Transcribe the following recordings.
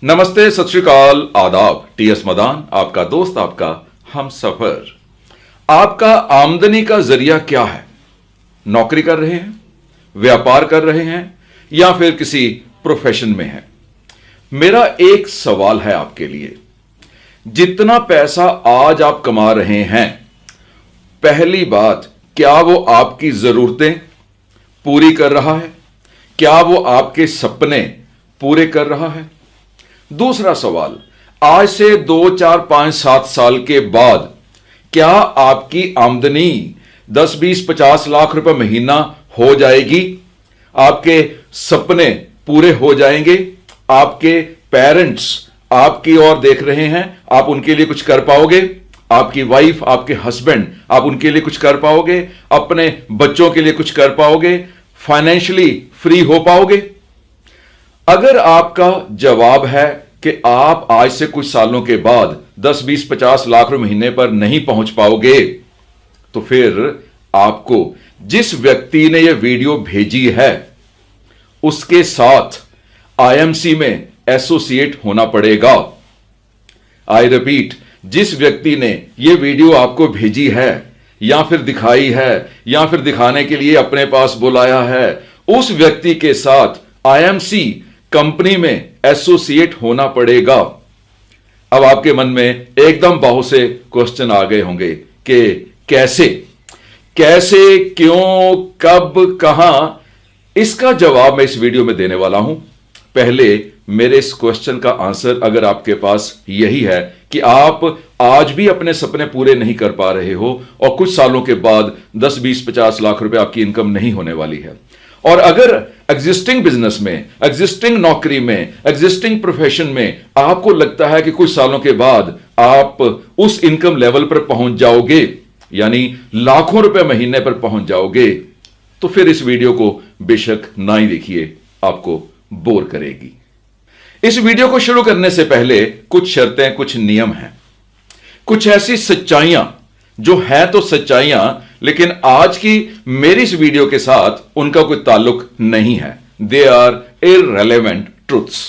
नमस्ते, सत श्री अकाल, आदाब। टीएस मदान, आपका दोस्त, आपका हम सफर। आपका आमदनी का जरिया क्या है? नौकरी कर रहे हैं, व्यापार कर रहे हैं या फिर किसी प्रोफेशन में हैं? मेरा एक सवाल है आपके लिए। जितना पैसा आज आप कमा रहे हैं, पहली बात, क्या वो आपकी जरूरतें पूरी कर रहा है? क्या वो आपके सपने पूरे कर रहा है? दूसरा सवाल, आज से 2, 4, 5, 7 साल के बाद क्या आपकी आमदनी 10, 20, 50 लाख रुपए महीना हो जाएगी? आपके सपने पूरे हो जाएंगे? आपके पेरेंट्स आपकी ओर देख रहे हैं, आप उनके लिए कुछ कर पाओगे? आपकी वाइफ, आपके हस्बैंड, आप उनके लिए कुछ कर पाओगे? अपने बच्चों के लिए कुछ कर पाओगे? फाइनेंशियली फ्री हो पाओगे? अगर आपका जवाब है कि आप आज से कुछ सालों के बाद 10, 20, 50 लाख रुपए महीने पर नहीं पहुंच पाओगे, तो फिर आपको जिस व्यक्ति ने यह वीडियो भेजी है उसके साथ आईएमसी में एसोसिएट होना पड़ेगा। आई रिपीट, जिस व्यक्ति ने यह वीडियो आपको भेजी है या फिर दिखाई है या फिर दिखाने के लिए अपने पास बुलाया है, उस व्यक्ति के साथ आईएमसी कंपनी में एसोसिएट होना पड़ेगा। अब आपके मन में एकदम बहुत से क्वेश्चन आ गए होंगे कि कैसे, क्यों, कब, कहां? इसका जवाब मैं इस वीडियो में देने वाला हूं। पहले मेरे इस क्वेश्चन का आंसर, अगर आपके पास यही है कि आप आज भी अपने सपने पूरे नहीं कर पा रहे हो और कुछ सालों के बाद 10, 20, 50 लाख रुपए आपकी इनकम नहीं होने वाली है, और अगर एग्जिस्टिंग बिजनेस में, एग्जिस्टिंग नौकरी में, एग्जिस्टिंग प्रोफेशन में आपको लगता है कि कुछ सालों के बाद आप उस इनकम लेवल पर पहुंच जाओगे, यानी लाखों रुपए महीने पर पहुंच जाओगे, तो फिर इस वीडियो को बेशक ना ही देखिए, आपको बोर करेगी। इस वीडियो को शुरू करने से पहले कुछ शर्तें, कुछ नियम हैं, कुछ ऐसी सच्चाइयां जो है तो सच्चाइयां, लेकिन आज की मेरी इस वीडियो के साथ उनका कोई ताल्लुक नहीं है। They are irrelevant truths.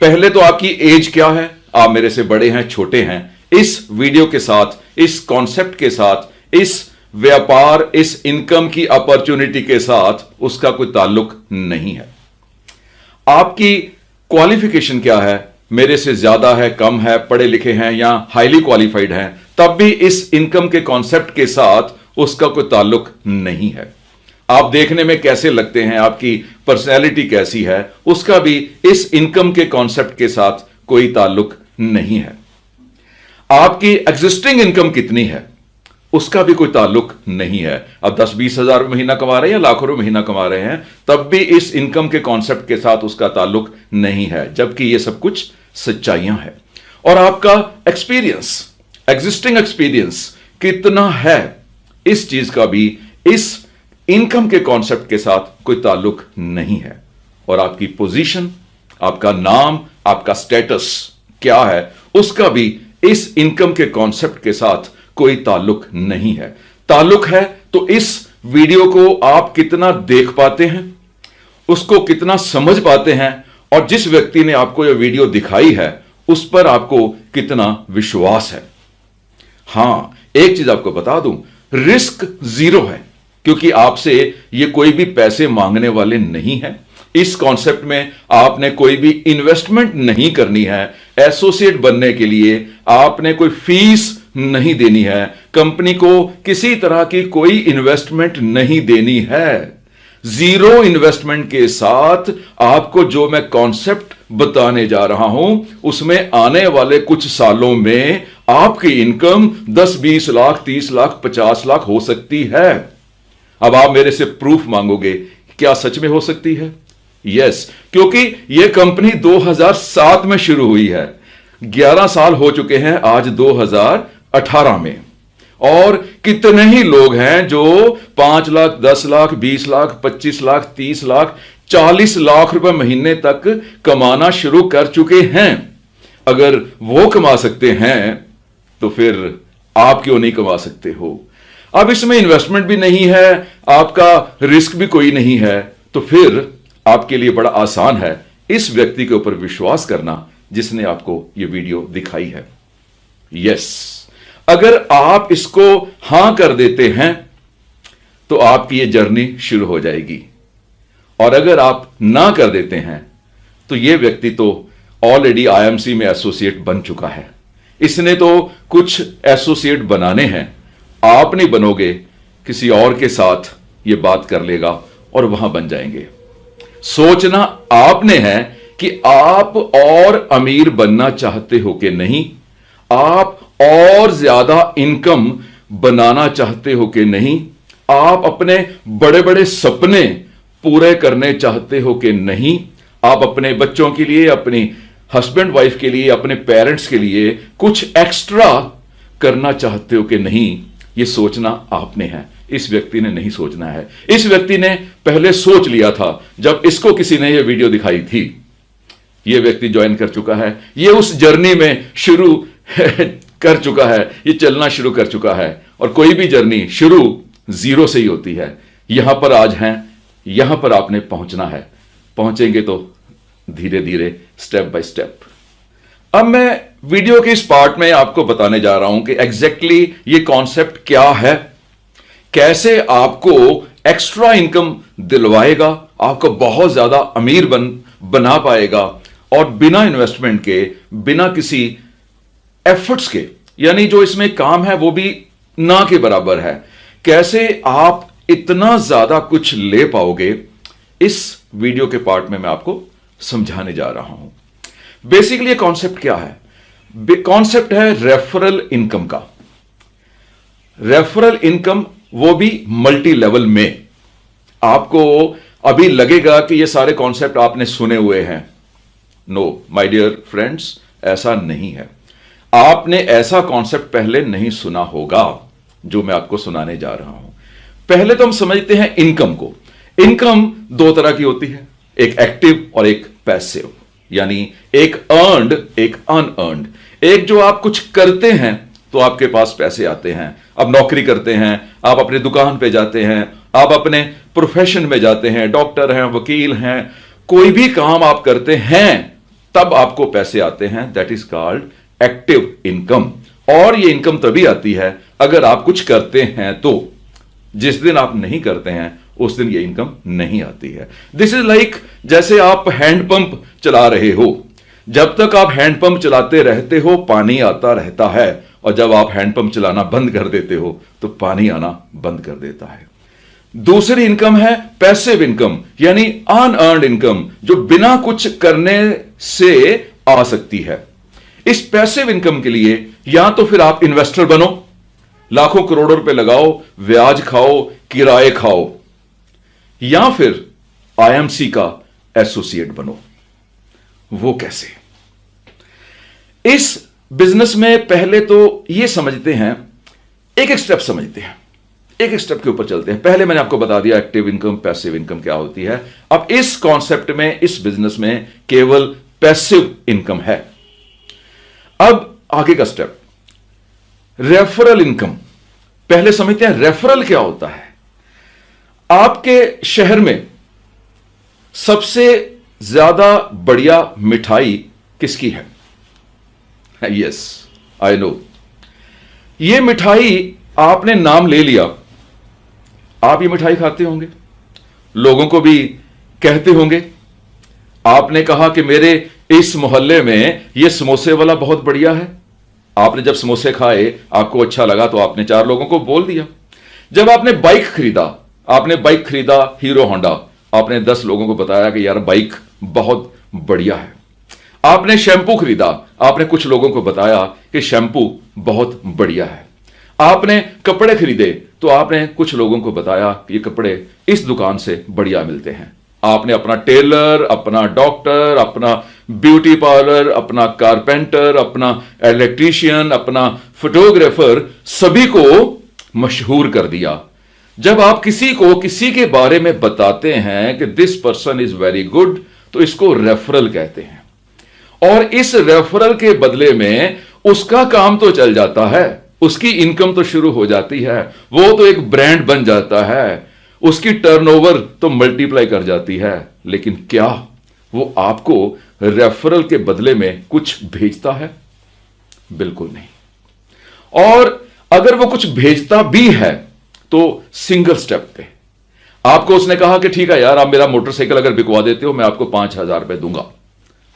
पहले तो आपकी एज क्या है, आप मेरे से बड़े हैं, छोटे हैं, इस वीडियो के साथ, इस कॉन्सेप्ट के साथ, इस व्यापार, इस इनकम की अपॉर्चुनिटी के साथ उसका कोई ताल्लुक नहीं है। आपकी क्वालिफिकेशन क्या है, मेरे से ज्यादा है, कम है, पढ़े लिखे हैं या हाईली क्वालिफाइड हैं, तब भी इस इनकम के कॉन्सेप्ट के साथ उसका कोई ताल्लुक नहीं है। आप देखने में कैसे लगते हैं, आपकी पर्सनैलिटी कैसी है, उसका भी इस इनकम के कॉन्सेप्ट के साथ कोई ताल्लुक नहीं है। आपकी एग्जिस्टिंग इनकम कितनी है, उसका भी कोई ताल्लुक नहीं है। अब 10, 20 हजार महीना कमा रहे हैं या लाखों रुपए महीना कमा रहे हैं, तब भी इस इनकम के कॉन्सेप्ट के साथ उसका ताल्लुक नहीं है, जबकि यह सब कुछ सच्चाइयां हैं। और आपका एक्सपीरियंस, एग्जिस्टिंग एक्सपीरियंस कितना है, इस चीज का भी इस इनकम के कॉन्सेप्ट के साथ कोई ताल्लुक नहीं है। और आपकी पोजीशन, आपका नाम, आपका स्टेटस क्या है, उसका भी इस इनकम के कॉन्सेप्ट के साथ कोई ताल्लुक नहीं है। ताल्लुक है तो इस वीडियो को आप कितना देख पाते हैं, उसको कितना समझ पाते हैं, और जिस व्यक्ति ने आपको यह वीडियो दिखाई है उस पर आपको कितना विश्वास है। हां, एक चीज आपको बता दूं, रिस्क जीरो है, क्योंकि आपसे ये कोई भी पैसे मांगने वाले नहीं है। इस कॉन्सेप्ट में आपने कोई भी इन्वेस्टमेंट नहीं करनी है। एसोसिएट बनने के लिए आपने कोई फीस नहीं देनी है, कंपनी को किसी तरह की कोई इन्वेस्टमेंट नहीं देनी है। जीरो इन्वेस्टमेंट के साथ आपको जो मैं कॉन्सेप्ट बताने जा रहा हूं, उसमें आने वाले कुछ सालों में आपकी इनकम 10, 20 लाख, 30 लाख, 50 लाख हो सकती है। अब आप मेरे से प्रूफ मांगोगे, क्या सच में हो सकती है? यस, क्योंकि यह कंपनी 2007 में शुरू हुई है, 11 साल हो चुके हैं आज 2018 में, और कितने ही लोग हैं जो 5 लाख, 10 लाख, 20 लाख, 25 लाख, 30 लाख, 40 लाख रुपए महीने तक कमाना शुरू कर चुके हैं। अगर वो कमा सकते हैं तो फिर आप क्यों नहीं कमा सकते हो? अब इसमें इन्वेस्टमेंट भी नहीं है, आपका रिस्क भी कोई नहीं है, तो फिर आपके लिए बड़ा आसान है इस व्यक्ति के ऊपर विश्वास करना, जिसने आपको यह वीडियो दिखाई है। यस, अगर आप इसको हां कर देते हैं तो आपकी यह जर्नी शुरू हो जाएगी, और अगर आप ना कर देते हैं तो यह व्यक्ति तो ऑलरेडी आईएमसी में एसोसिएट बन चुका है। इसने तो कुछ एसोसिएट बनाने हैं, आप नहीं बनोगे, किसी और के साथ यह बात कर लेगा और वहां बन जाएंगे। सोचना आपने है कि आप और अमीर बनना चाहते हो कि नहीं, आप और ज्यादा इनकम बनाना चाहते हो कि नहीं, आप अपने बड़े बड़े सपने पूरे करने चाहते हो कि नहीं, आप अपने बच्चों के लिए, अपनी हस्बैंड वाइफ के लिए, अपने पेरेंट्स के लिए कुछ एक्स्ट्रा करना चाहते हो कि नहीं, यह सोचना आपने है। इस व्यक्ति ने नहीं सोचना है। इस व्यक्ति ने पहले सोच लिया था जब इसको किसी ने यह वीडियो दिखाई थी। यह व्यक्ति ज्वाइन कर चुका है, यह उस जर्नी में शुरू कर चुका है, यह चलना शुरू कर चुका है। और कोई भी जर्नी शुरू जीरो से ही होती है। यहां पर आज हैं, यहां पर आपने पहुंचना है, पहुंचेंगे तो धीरे धीरे, स्टेप बाय स्टेप। अब मैं वीडियो के इस पार्ट में आपको बताने जा रहा हूं कि एग्जैक्टली ये कॉन्सेप्ट क्या है, कैसे आपको एक्स्ट्रा इनकम दिलवाएगा, आपको बहुत ज्यादा अमीर बना पाएगा, और बिना इन्वेस्टमेंट के, बिना किसी एफर्ट्स के, यानी जो इसमें काम है वो भी ना के बराबर है, कैसे आप इतना ज्यादा कुछ ले पाओगे, इस वीडियो के पार्ट में मैं आपको समझाने जा रहा हूं। बेसिकली कॉन्सेप्ट क्या है? कॉन्सेप्ट है रेफरल इनकम का। रेफरल इनकम, वो भी मल्टी लेवल में। आपको अभी लगेगा कि ये सारे कॉन्सेप्ट आपने सुने हुए हैं। नो माय डियर फ्रेंड्स, ऐसा नहीं है। आपने ऐसा कॉन्सेप्ट पहले नहीं सुना होगा जो मैं आपको सुनाने जा रहा हूं। पहले तो हम समझते हैं इनकम को। इनकम दो तरह की होती है, एक एक्टिव और एक पैसिव, यानी एक अर्न्ड, एक अनअर्न्ड। एक जो आप कुछ करते हैं तो आपके पास पैसे आते हैं। आप नौकरी करते हैं, आप अपनी दुकान पे जाते हैं, आप अपने प्रोफेशन में जाते हैं, डॉक्टर हैं, वकील हैं, कोई भी काम आप करते हैं तब आपको पैसे आते हैं। That is called active income. और ये इनकम तभी आती है अगर आप कुछ करते हैं तो। जिस दिन आप नहीं करते हैं उस दिन ये इनकम नहीं आती है। दिस इज लाइक जैसे आप हैंडपंप चला रहे हो। जब तक आप हैंडपंप चलाते रहते हो पानी आता रहता है, और जब आप हैंडपंप चलाना बंद कर देते हो तो पानी आना बंद कर देता है। दूसरी इनकम है पैसिव इनकम, यानी अनअर्न्ड इनकम, जो बिना कुछ करने से आ सकती है। इस पैसिव इनकम के लिए या तो फिर आप इन्वेस्टर बनो, लाखों करोड़ों रुपए लगाओ, ब्याज खाओ, किराए खाओ, या फिर आईएमसी का एसोसिएट बनो। वो कैसे? इस बिजनेस में पहले तो ये समझते हैं, एक एक स्टेप समझते हैं, एक एक स्टेप के ऊपर चलते हैं। पहले मैंने आपको बता दिया एक्टिव इनकम, पैसिव इनकम क्या होती है। अब इस कॉन्सेप्ट में, इस बिजनेस में केवल पैसिव इनकम है। अब आगे का स्टेप, रेफरल इनकम। पहले समझते हैं रेफरल क्या होता है। आपके शहर में सबसे ज्यादा बढ़िया मिठाई किसकी है? Yes, I know. ये मिठाई आपने नाम ले लिया, आप ये मिठाई खाते होंगे, लोगों को भी कहते होंगे। आपने कहा कि मेरे इस मोहल्ले में ये समोसे वाला बहुत बढ़िया है। आपने जब समोसे खाए, आपको अच्छा लगा तो आपने 4 लोगों को बोल दिया। जब आपने बाइक खरीदा हीरो होंडा, आपने 10 लोगों को बताया कि यार बाइक बहुत बढ़िया है। आपने शैंपू खरीदा, आपने कुछ लोगों को बताया कि शैंपू बहुत बढ़िया है। आपने कपड़े खरीदे तो आपने कुछ लोगों को बताया कि ये कपड़े इस दुकान से बढ़िया मिलते हैं। आपने अपना टेलर, अपना डॉक्टर, अपना ब्यूटी पार्लर, अपना कारपेंटर, अपना इलेक्ट्रीशियन, अपना फोटोग्राफर, सभी को मशहूर कर दिया। जब आप किसी को किसी के बारे में बताते हैं कि this person is very good, तो इसको रेफरल कहते हैं। और इस रेफरल के बदले में उसका काम तो चल जाता है, उसकी इनकम तो शुरू हो जाती है, वो तो एक ब्रांड बन जाता है, उसकी टर्नओवर तो मल्टीप्लाई कर जाती है। लेकिन क्या वो आपको रेफरल के बदले में कुछ भेजता है? बिल्कुल नहीं। और अगर वो कुछ भेजता भी है तो सिंगल स्टेप पे। आपको उसने कहा कि ठीक है यार, आप मेरा मोटरसाइकिल अगर बिकवा देते हो मैं आपको 5,000 रुपए दूंगा।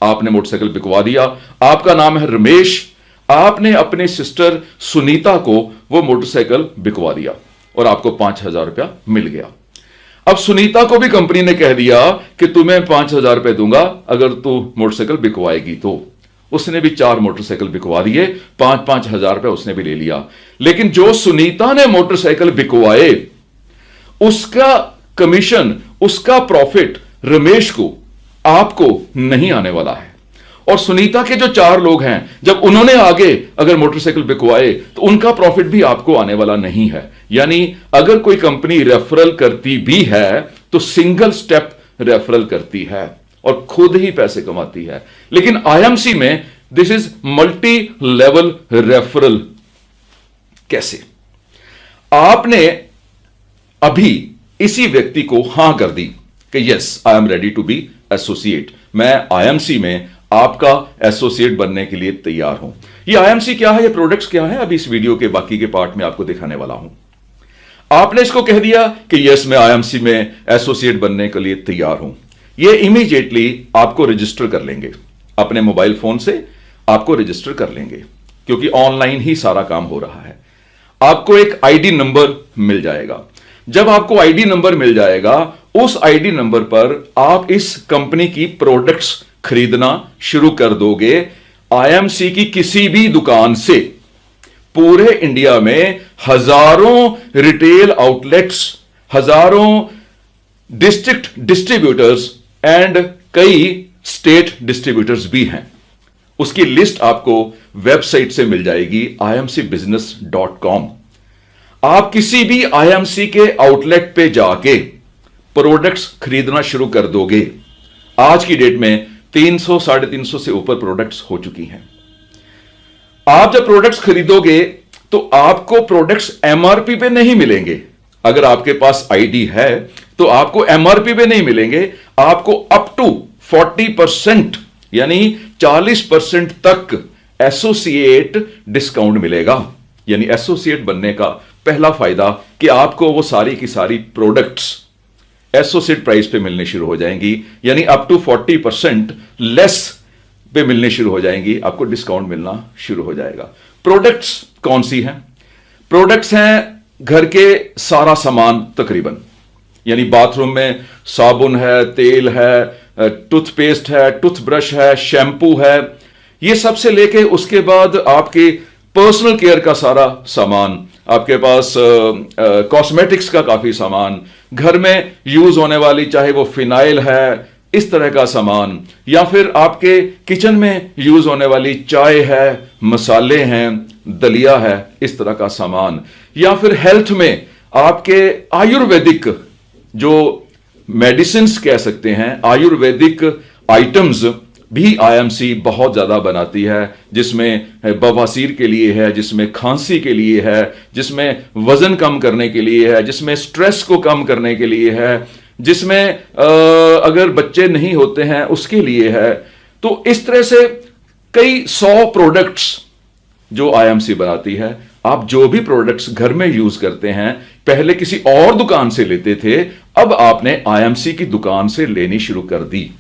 आपने मोटरसाइकिल बिकवा दिया, आपका नाम है रमेश, आपने अपने सिस्टर सुनीता को वो मोटरसाइकिल बिकवा दिया और आपको 5,000 रुपया मिल गया। अब सुनीता को भी कंपनी ने कह दिया कि तुम्हें 5,000 रुपए दूंगा अगर तू मोटरसाइकिल बिकवाएगी तो। उसने भी 4 मोटरसाइकिल बिकवा दिए, 5-5 हजार रुपए उसने भी ले लिया। लेकिन जो सुनीता ने मोटरसाइकिल बिकवाए उसका कमीशन, उसका प्रॉफिट रमेश को, आपको नहीं आने वाला है। और सुनीता के जो 4 लोग हैं, जब उन्होंने आगे अगर मोटरसाइकिल बिकवाए तो उनका प्रॉफिट भी आपको आने वाला नहीं है। यानी अगर कोई कंपनी रेफरल करती भी है तो सिंगल स्टेप रेफरल करती है और खुद ही पैसे कमाती है। लेकिन आईएमसी में this is multi level referral. कैसे? आपने अभी इसी व्यक्ति को हां कर दी कि yes I am ready to be associate, मैं आईएमसी में आपका एसोसिएट बनने के लिए तैयार हूं। ये आईएमसी क्या है, ये प्रोडक्ट्स क्या है, अभी इस वीडियो के बाकी के पार्ट में आपको दिखाने वाला हूं। आपने इसको कह दिया कि यस मैं आईएमसी में एसोसिएट बनने के लिए तैयार हूं। ये इमीडिएटली आपको रजिस्टर कर लेंगे, अपने मोबाइल फोन से आपको रजिस्टर कर लेंगे, क्योंकि ऑनलाइन ही सारा काम हो रहा है। आपको एक आईडी नंबर मिल जाएगा। जब आपको आईडी नंबर मिल जाएगा, उस आईडी नंबर पर आप इस कंपनी की प्रोडक्ट्स खरीदना शुरू कर दोगे। आईएमसी की किसी भी दुकान से। पूरे इंडिया में हजारों रिटेल आउटलेट्स, हजारों डिस्ट्रिक्ट डिस्ट्रीब्यूटर्स एंड कई स्टेट डिस्ट्रीब्यूटर्स भी हैं। उसकी लिस्ट आपको वेबसाइट से मिल जाएगी imcbusiness.com। आप किसी भी आईएमसी के आउटलेट पे जाके प्रोडक्ट्स खरीदना शुरू कर दोगे। आज की डेट में 300 350 से ऊपर प्रोडक्ट्स हो चुकी हैं। आप जब प्रोडक्ट्स खरीदोगे तो आपको प्रोडक्ट्स एमआरपी पे नहीं मिलेंगे। अगर आपके पास आईडी है तो आपको एमआरपी पे नहीं मिलेंगे, आपको अप टू 40% यानी 40% तक एसोसिएट डिस्काउंट मिलेगा। यानी एसोसिएट बनने का पहला फायदा कि आपको वो सारी की सारी प्रोडक्ट्स एसोसिएट प्राइस पे मिलने शुरू हो जाएंगी, यानी अप टू 40% लेस पे मिलने शुरू हो जाएंगी, आपको डिस्काउंट मिलना शुरू हो जाएगा। प्रोडक्ट्स कौन सी हैं? प्रोडक्ट्स हैं घर के सारा सामान तकरीबन, यानी बाथरूम में साबुन है, तेल है, टूथपेस्ट है, टूथब्रश है, शैम्पू है, ये सब से लेके उसके बाद आपके पर्सनल केयर का सारा सामान, आपके पास कॉस्मेटिक्स का काफी सामान, घर में यूज होने वाली चाहे वो फिनाइल है, इस तरह का सामान, या फिर आपके किचन में यूज होने वाली चाय है, मसाले हैं, दलिया है, इस तरह का सामान, या फिर हेल्थ में आपके आयुर्वेदिक जो मेडिसिन्स कह सकते हैं, आयुर्वेदिक आइटम्स भी आईएमसी बहुत ज्यादा बनाती है, जिसमें बवासीर के लिए है, जिसमें खांसी के लिए है, जिसमें वजन कम करने के लिए है, जिसमें स्ट्रेस को कम करने के लिए है, जिसमें अगर बच्चे नहीं होते हैं उसके लिए है। तो इस तरह से कई 100 प्रोडक्ट्स जो आईएमसी बनाती है। आप जो भी प्रोडक्ट्स घर में यूज करते हैं पहले किसी और दुकान से लेते थे, अब आपने आईएमसी की दुकान से लेनी शुरू कर दी।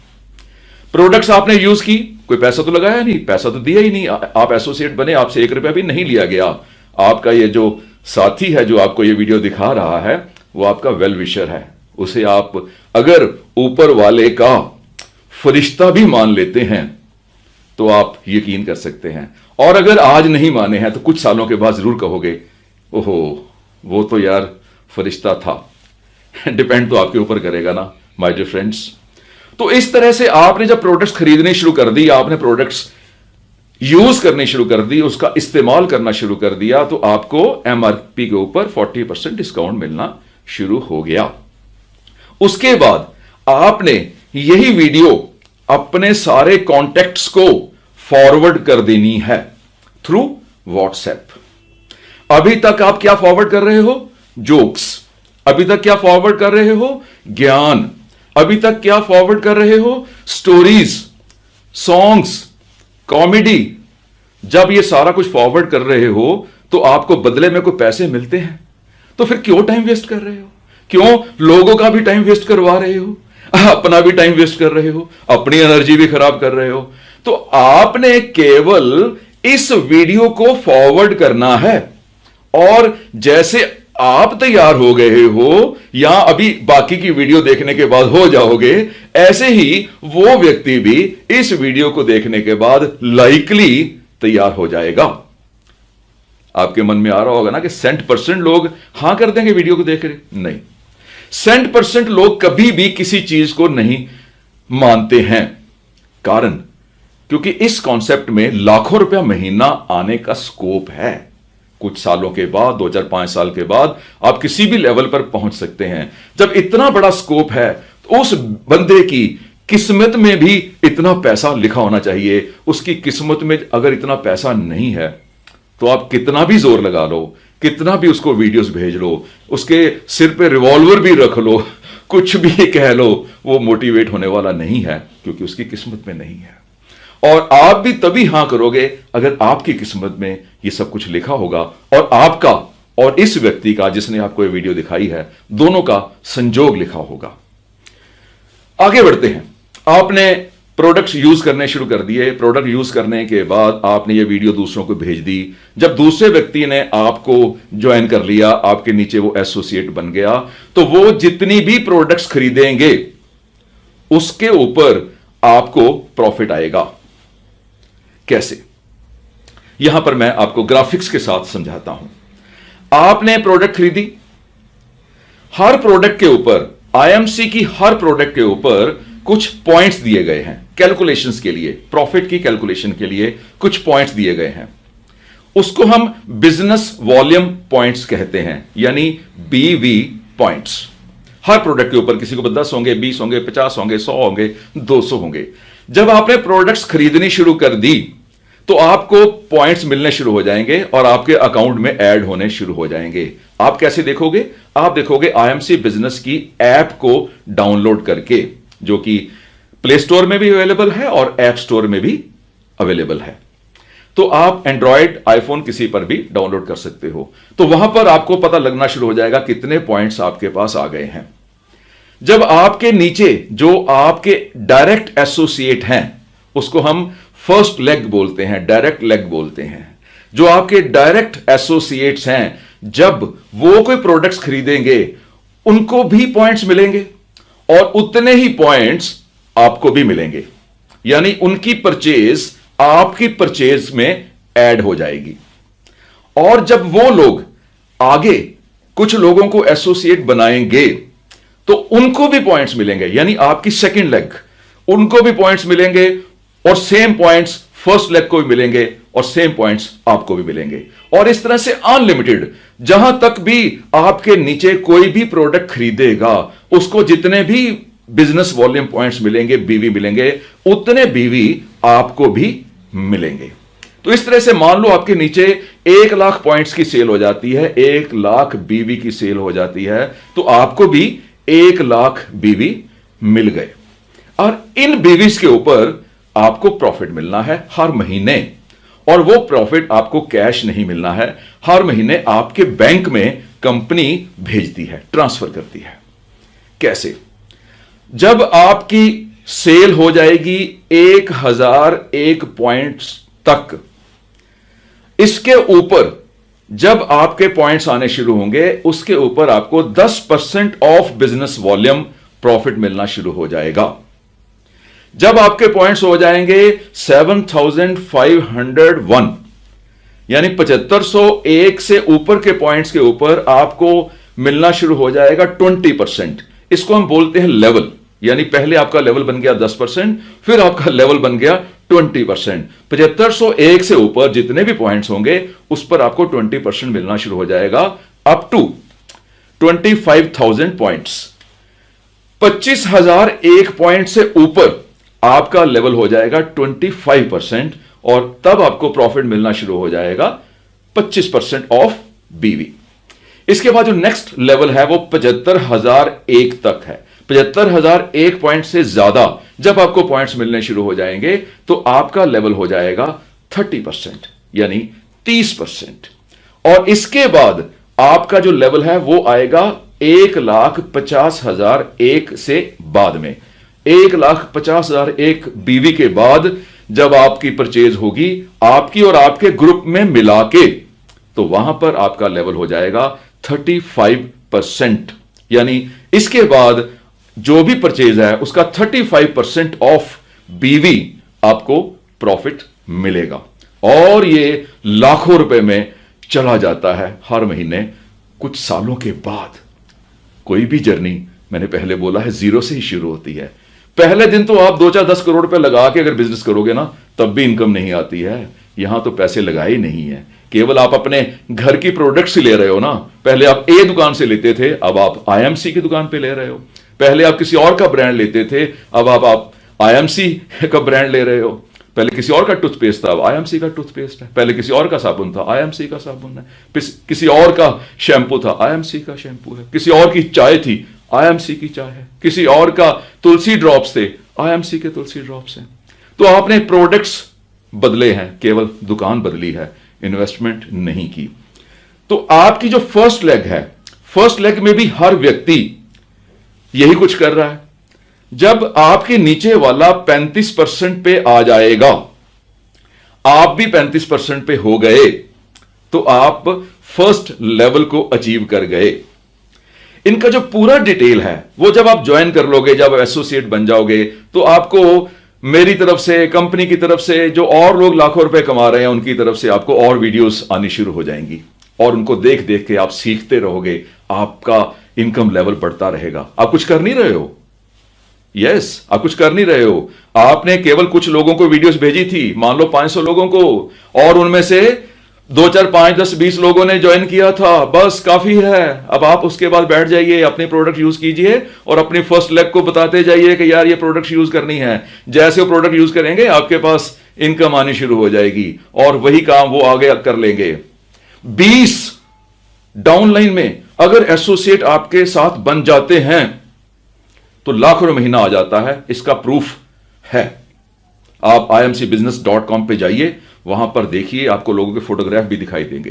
प्रोडक्ट्स आपने यूज की, कोई पैसा तो लगाया नहीं, पैसा तो दिया ही नहीं, आप एसोसिएट बने, आपसे 1 रुपया भी नहीं लिया गया। आपका ये जो साथी है जो आपको ये वीडियो दिखा रहा है वो आपका वेल विशर है। उसे आप अगर ऊपर वाले का फरिश्ता भी मान लेते हैं तो आप यकीन कर सकते हैं, और अगर आज नहीं माने हैं तो कुछ सालों के बाद जरूर कहोगे ओहो वो तो यार फरिश्ता था। डिपेंड तो आपके ऊपर करेगा ना माय डियर फ्रेंड्स। तो इस तरह से आपने जब प्रोडक्ट्स खरीदने शुरू कर दी, आपने प्रोडक्ट्स यूज करनी शुरू कर दी, उसका इस्तेमाल करना शुरू कर दिया, तो आपको एमआरपी के ऊपर 40% डिस्काउंट मिलना शुरू हो गया। उसके बाद आपने यही वीडियो अपने सारे कॉन्टैक्ट्स को फॉरवर्ड कर देनी है थ्रू व्हाट्सएप। अभी तक आप क्या फॉरवर्ड कर रहे हो? जोक्स। अभी तक क्या फॉरवर्ड कर रहे हो? ज्ञान। अभी तक क्या फॉरवर्ड कर रहे हो? स्टोरीज। सॉन्ग्स, कॉमेडी, जब ये सारा कुछ फॉरवर्ड कर रहे हो तो आपको बदले में कोई पैसे मिलते हैं, तो फिर क्यों टाइम वेस्ट कर रहे हो? क्यों लोगों का भी टाइम वेस्ट करवा रहे हो, अपना भी टाइम वेस्ट कर रहे हो, अपनी एनर्जी भी खराब कर रहे हो? तो आपने केवल इस वीडियो को फॉरवर्ड करना है, और जैसे आप तैयार हो गए हो या अभी बाकी की वीडियो देखने के बाद हो जाओगे, ऐसे ही वो व्यक्ति भी इस वीडियो को देखने के बाद लाइकली तैयार हो जाएगा। आपके मन में आ रहा होगा ना कि 100% लोग हां कर देंगे वीडियो को देख रहे? नहीं, 100% लोग कभी भी किसी चीज को नहीं मानते हैं। कारण, क्योंकि इस कॉन्सेप्ट में लाखों रुपया महीना आने का स्कोप है। कुछ सालों के बाद, 2-4-5 साल के बाद आप किसी भी लेवल पर पहुंच सकते हैं। जब इतना बड़ा स्कोप है तो उस बंदे की किस्मत में भी इतना पैसा लिखा होना चाहिए। उसकी किस्मत में अगर इतना पैसा नहीं है तो आप कितना भी जोर लगा लो, कितना भी उसको वीडियोस भेज लो, उसके सिर पे रिवॉल्वर भी रख लो, कुछ भी कह लो, वो मोटिवेट होने वाला नहीं है, क्योंकि उसकी किस्मत में नहीं है। और आप भी तभी हां करोगे अगर आपकी किस्मत में ये सब कुछ लिखा होगा, और आपका और इस व्यक्ति का जिसने आपको ये वीडियो दिखाई है, दोनों का संजोग लिखा होगा। आगे बढ़ते हैं। आपने प्रोडक्ट्स यूज करने शुरू कर दिए। प्रोडक्ट यूज करने के बाद आपने ये वीडियो दूसरों को भेज दी। जब दूसरे व्यक्ति ने आपको ज्वाइन कर लिया, आपके नीचे वो एसोसिएट बन गया, तो वो जितनी भी प्रोडक्ट्स खरीदेंगे उसके ऊपर आपको प्रॉफिट आएगा। कैसे? यहां पर मैं आपको ग्राफिक्स के साथ समझाता हूं। आपने प्रोडक्ट खरीदी, हर प्रोडक्ट के ऊपर, आईएमसी की हर प्रोडक्ट के ऊपर कुछ पॉइंट्स दिए गए हैं कैलकुलेशंस के लिए, प्रॉफिट की कैलकुलेशन के लिए कुछ पॉइंट्स दिए गए हैं। उसको हम बिजनेस वॉल्यूम पॉइंट्स कहते हैं, यानी बीवी पॉइंट्स। हर प्रोडक्ट के ऊपर किसी को 10 होंगे, 20 होंगे, 50 होंगे, 100 होंगे, 200 होंगे। जब आपने प्रोडक्ट्स खरीदनी शुरू कर दी तो आपको पॉइंट्स मिलने शुरू हो जाएंगे और आपके अकाउंट में ऐड होने शुरू हो जाएंगे। आप कैसे देखोगे? आप देखोगे आईएमसी बिजनेस की ऐप को डाउनलोड करके, जो कि प्ले स्टोर में भी अवेलेबल है और ऐप स्टोर में भी अवेलेबल है। तो आप एंड्रॉयड, आईफोन किसी पर भी डाउनलोड कर सकते हो। तो वहां पर आपको पता लगना शुरू हो जाएगा कितने पॉइंट्स आपके पास आ गए हैं। जब आपके नीचे जो आपके डायरेक्ट एसोसिएट हैं, उसको हम फर्स्ट लेग बोलते हैं, डायरेक्ट लेग बोलते हैं। जो आपके डायरेक्ट एसोसिएट्स हैं, जब वो कोई प्रोडक्ट्स खरीदेंगे उनको भी पॉइंट्स मिलेंगे और उतने ही पॉइंट्स आपको भी मिलेंगे, यानी उनकी परचेज आपकी परचेज में ऐड हो जाएगी। और जब वो लोग आगे कुछ लोगों को एसोसिएट बनाएंगे तो उनको भी पॉइंट्स मिलेंगे, यानी आपकी सेकंड लेग, उनको भी पॉइंट्स मिलेंगे और सेम पॉइंट्स फर्स्ट लेग को भी मिलेंगे और सेम पॉइंट्स आपको भी मिलेंगे। और इस तरह से अनलिमिटेड, जहां तक भी आपके नीचे कोई भी प्रोडक्ट खरीदेगा उसको जितने भी बिजनेस वॉल्यूम पॉइंट्स मिलेंगे, बीवी मिलेंगे, उतने बीवी आपको भी मिलेंगे। तो इस तरह से मान लो आपके नीचे 1 लाख पॉइंट्स की सेल हो जाती है, 1 लाख बीवी की सेल हो जाती है, तो आपको भी 1 लाख बीवी मिल गए। और इन बीवीज के ऊपर आपको प्रॉफिट मिलना है हर महीने, और वो प्रॉफिट आपको कैश नहीं मिलना है, हर महीने आपके बैंक में कंपनी भेजती है, ट्रांसफर करती है। कैसे? जब आपकी सेल हो जाएगी 1001 पॉइंट्स तक, इसके ऊपर जब आपके पॉइंट्स आने शुरू होंगे, उसके ऊपर आपको 10% ऑफ बिजनेस वॉल्यूम प्रॉफिट मिलना शुरू हो जाएगा। जब आपके पॉइंट्स हो जाएंगे 7501, यानी 7501 से ऊपर के पॉइंट्स के ऊपर आपको मिलना शुरू हो जाएगा 20%। इसको हम बोलते हैं लेवल, यानी पहले आपका लेवल बन गया 10%, फिर आपका लेवल बन गया 20%। 7501 से ऊपर जितने भी पॉइंट्स होंगे उस पर आपको 20% मिलना शुरू हो जाएगा, अप टू 25,000 पॉइंट्स। 25,001 पॉइंट से ऊपर आपका लेवल हो जाएगा 25%, और तब आपको प्रॉफिट मिलना शुरू हो जाएगा 25% ऑफ बीवी। इसके बाद जो नेक्स्ट लेवल है वो 75,001 तक है। 75,001 पॉइंट से ज्यादा जब आपको पॉइंट्स मिलने शुरू हो जाएंगे तो आपका लेवल हो जाएगा 30%, यानी 30%। और इसके बाद आपका जो लेवल है वो आएगा 1,50,001 से बाद में। 1,50,001 बीवी के बाद जब आपकी परचेज होगी आपकी और आपके ग्रुप में मिला के, तो वहां पर आपका लेवल हो जाएगा 35%। यानी इसके बाद जो भी परचेज है उसका 35% ऑफ बीवी आपको प्रॉफिट मिलेगा। और ये लाखों रुपए में चला जाता है हर महीने कुछ सालों के बाद। कोई भी जर्नी, मैंने पहले बोला है, जीरो से ही शुरू होती है। पहले दिन तो आप 2-4-10 करोड़ रुपए लगा के अगर बिजनेस करोगे ना, तब भी इनकम नहीं आती है। यहां तो पैसे लगाए नहीं है, केवल आप अपने घर की प्रोडक्ट्स ले रहे हो ना। पहले आप ए दुकान से लेते थे, अब आप आईएमसी की दुकान पे ले रहे हो। पहले आप किसी और का ब्रांड लेते थे, अब आप आईएमसी का ब्रांड ले रहे हो। पहले किसी और का टूथपेस्ट था, अब आईएमसी का टूथपेस्ट है। पहले किसी और का साबुन था, आईएमसी का साबुन है। किसी और का शैंपू था, आईएमसी का शैंपू है। किसी और की चाय थी, आईएमसी की चाय है। किसी और का तुलसी ड्रॉप्स थे, आईएमसी के तुलसी ड्रॉप्स हैं। तो आपने प्रोडक्ट्स बदले हैं, केवल दुकान बदली है, इन्वेस्टमेंट नहीं की। तो आपकी जो फर्स्ट लेग है, फर्स्ट लेग में भी हर व्यक्ति यही कुछ कर रहा है। जब आपके नीचे वाला 35% पे आ जाएगा, आप भी 35% पे हो गए, तो आप फर्स्ट लेवल को अचीव कर गए। इनका जो पूरा डिटेल है वो जब आप ज्वाइन कर लोगे, जब एसोसिएट बन जाओगे, तो आपको मेरी तरफ से, कंपनी की तरफ से, जो और लोग लाखों रुपए कमा रहे हैं उनकी तरफ से आपको और वीडियोस आनी शुरू हो जाएंगी। और उनको देख देख के आप सीखते रहोगे, आपका इनकम लेवल बढ़ता रहेगा। आप कुछ कर नहीं रहे हो, यस, आप कुछ कर नहीं रहे हो। आपने केवल कुछ लोगों को वीडियोस भेजी थी, मान लो 500 लोगों को, और उनमें से 2, 4, 5, 10, 20 लोगों ने ज्वाइन किया था, बस काफी है। अब आप उसके बाद बैठ जाइए, अपने प्रोडक्ट यूज कीजिए और अपनी फर्स्ट लेग को बताते जाइए कि यार ये प्रोडक्ट यूज करनी है। जैसे वो प्रोडक्ट यूज करेंगे आपके पास इनकम आनी शुरू हो जाएगी और वही काम वो आगे कर लेंगे। 20 डाउनलाइन में अगर एसोसिएट आपके साथ बन जाते हैं तो लाखों रुपए महीना आ जाता है। इसका प्रूफ है। आप imcbusiness.com पे जाइए, वहां पर देखिए, आपको लोगों के फोटोग्राफ भी दिखाई देंगे।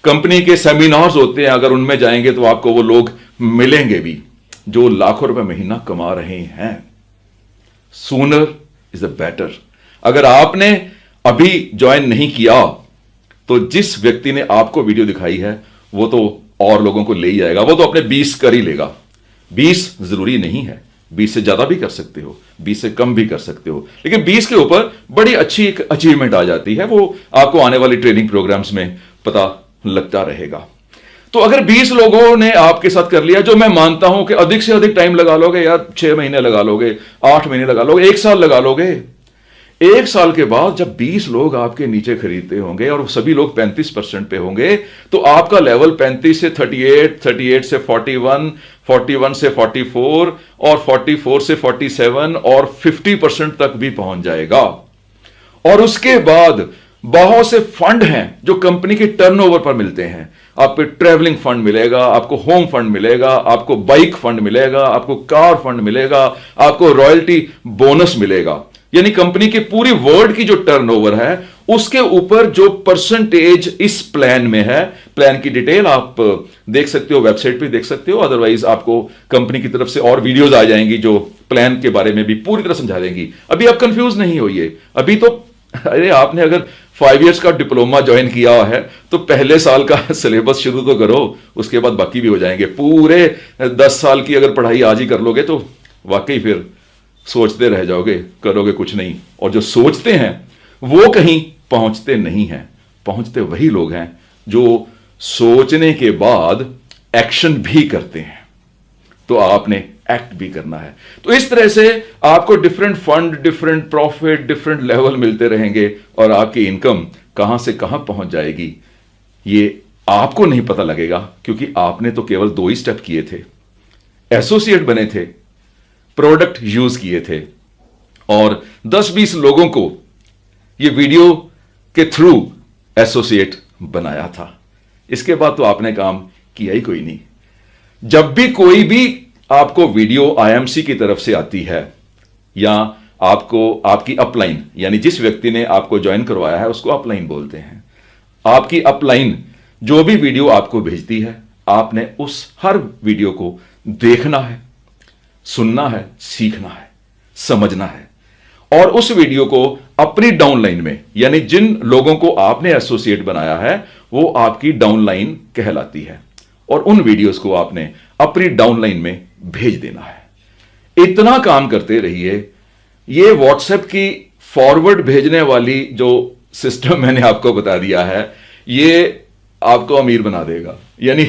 कंपनी के सेमिनार्स होते हैं, अगर उनमें जाएंगे तो आपको वो लोग मिलेंगे भी जो लाखों रुपए महीना कमा रहे हैं। Sooner is the better. अगर आपने अभी ज्वाइन नहीं किया तो जिस व्यक्ति ने आपको वीडियो दिखाई है वो तो और लोगों को ले ही जाएगा। वो तो अपने 20 कर ही लेगा। 20 जरूरी नहीं है, 20 से ज्यादा भी कर सकते हो, 20 से कम भी कर सकते हो, लेकिन 20 के ऊपर बड़ी अच्छी एक अचीवमेंट आ जाती है। वो आपको आने वाली ट्रेनिंग प्रोग्राम्स में पता लगता रहेगा। तो अगर 20 लोगों ने आपके साथ कर लिया, जो मैं मानता हूं कि अधिक से अधिक टाइम लगा लोगे यार, 6 महीने लगा लोगे, 8 महीने लगा लोगे, 1 साल लगा लोगे। 1 साल के बाद जब 20 लोग आपके नीचे खरीदते होंगे और सभी लोग 35% पे होंगे, तो आपका लेवल 35 से 38, 38 से 41, 41 से 44 और 44 से 47 और 50% तक भी पहुंच जाएगा। और उसके बाद बहुत से फंड हैं जो कंपनी के टर्नओवर पर मिलते हैं। आपको ट्रैवलिंग फंड मिलेगा, आपको होम फंड मिलेगा, आपको बाइक फंड मिलेगा, आपको कार फंड मिलेगा, आपको रॉयल्टी बोनस मिलेगा। यानी कंपनी की पूरी वर्ल्ड की जो टर्नओवर है उसके ऊपर जो परसेंटेज इस प्लान में है, प्लान की डिटेल आप देख सकते हो, वेबसाइट पे देख सकते हो। अदरवाइज आपको कंपनी की तरफ से और वीडियोस आ जाएंगी जो प्लान के बारे में भी पूरी तरह समझा देंगी। अभी आप कंफ्यूज नहीं होइए। अभी तो अरे आपने अगर 5 इयर्स का डिप्लोमा ज्वाइन किया है तो पहले साल का सिलेबस शुरू तो करो, उसके बाद बाकी भी हो जाएंगे। पूरे 10 साल की अगर पढ़ाई आज ही कर लोगे तो वाकई फिर सोचते रह जाओगे, करोगे कुछ नहीं। और जो सोचते हैं वो कहीं पहुंचते नहीं हैं। पहुंचते वही लोग हैं जो सोचने के बाद एक्शन भी करते हैं। तो आपने एक्ट भी करना है। तो इस तरह से आपको different fund, different profit, different level मिलते रहेंगे और आपकी इनकम कहां से कहां पहुंच जाएगी ये आपको नहीं पता लगेगा, क्योंकि आपने तो केवल 2 ही स्टेप किए थे। एसोसिएट बने थे, प्रोडक्ट यूज किए थे और 10-20 लोगों को ये वीडियो के थ्रू एसोसिएट बनाया था। इसके बाद तो आपने काम किया ही कोई नहीं। जब भी कोई भी आपको वीडियो आईएमसी की तरफ से आती है या आपको आपकी अपलाइन, यानी जिस व्यक्ति ने आपको ज्वाइन करवाया है उसको अपलाइन बोलते हैं, आपकी अपलाइन जो भी वीडियो आपको भेजती है, आपने उस हर वीडियो को देखना है, सुनना है, सीखना है, समझना है और उस वीडियो को अपनी डाउनलाइन में, यानी जिन लोगों को आपने एसोसिएट बनाया है वो आपकी डाउनलाइन कहलाती है और उन वीडियोस को आपने अपनी डाउनलाइन में भेज देना है। इतना काम करते रहिए। ये व्हाट्सएप की फॉरवर्ड भेजने वाली जो सिस्टम मैंने आपको बता दिया है, ये आपको अमीर बना देगा। यानी